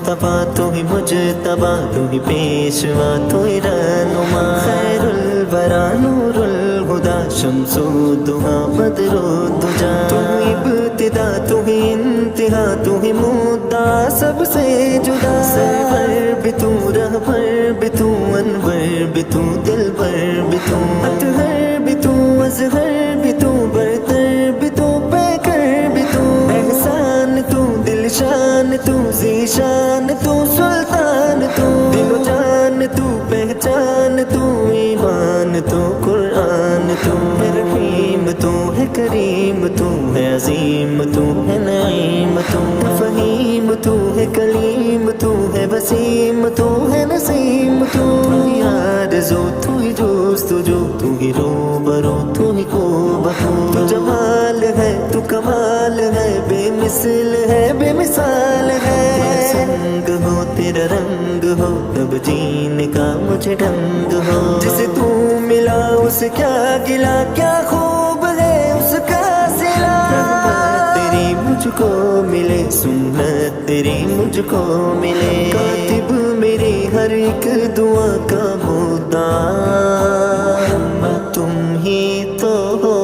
मुस्तफा तू ही मुजतबा, तू ही पेशवा तू ही रहनुमा, खैरुल वरा नूरुल हुदा, शम्सुद्दुहा बदरुद्दुजा, तू इब्तिदा तू ही इंतिहा, तू ही मुद्दा सबसे जुदा, सरवर भी तू रहबर भी तू अनवर भी तू दिलबर भी तू, अतहर भी तू अज़हर भी तू बरतर भी तू पैकर भी तू, एहसान तू दिलशान तू ज़ीशान तू सुल्तान तू, दिलो जान तू पहचान तू ईमान तू कुरान तू, है रहीम तू है करीम तू है अजीम तू है नईम तू है फहीम तू है कलीम तू है वसीम तू है नसीम तू ही आरज़ू तू ही जुस्तजू तू ही रूबरू तू ही क़ुव्वतू, तू जमाल है तू कमाल है बेमिसल है बेमिसाल है, संग हो तेरा रंग हो तब जीने का मुझे ढंग हो, जिसे तू मिला उसे क्या गिला क्या खूब है उसका सिला, तेरी मुझको मिले सुन्नत तेरी मुझको मिले, कातिब मेरी हर एक दुआ का मुद्दा तुम ही तो हो,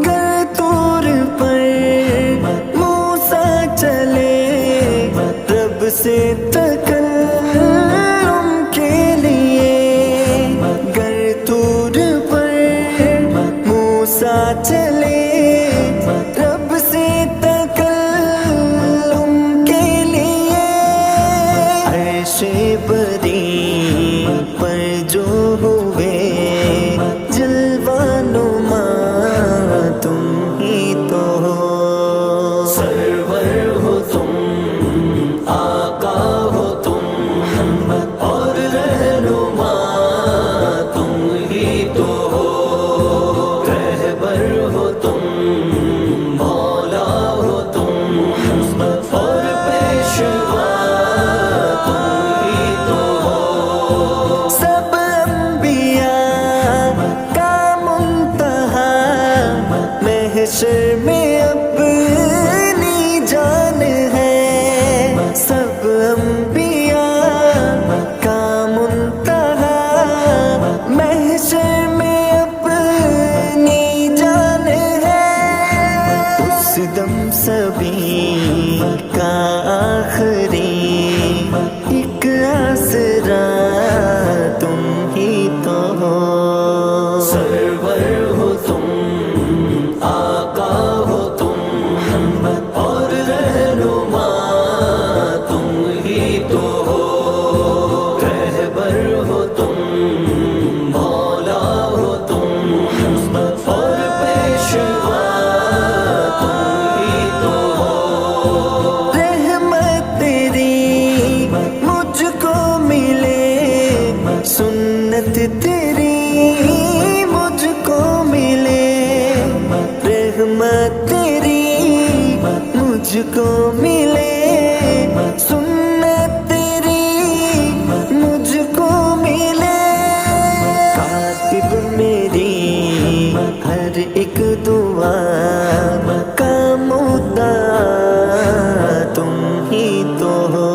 गर तूर पर मूसा चले रब से तकल्लुम के लिए, गर तूर पर मूसा चले रब से तकल्लुम के लिए, अर्शे बरी पर जो हुए जलवानुमा तुम ही तो हो, सरवर हो तुम आका हो तुम और रहनुमा तुम ही तो हो, रहबर हो तुम मौला हो तुम और पेशवा तुम ही तो हो, सब अंबिया का मुंतहा महशर में अपनी जान है, सब अंबिया का मुंतहा महशर में अपनी जान है, उस दम सभी का आखिरी एक आसरा तुम ही तो हो, सरवर हो तुम आका हो तुम और रहनुमा तुम ही तो हो, रहबर हो तुम मौला हो तुम और पेशवा तुम ही तो हो, रहमत तेरी मुझको मिले सुन्नत तेरी मुझको मिले, रहमत तेरी मुझको मिले सुन्नत तेरी मुझको मिले, कातिब मेरी हर एक दुआ का मुद्दा तुम ही तो हो,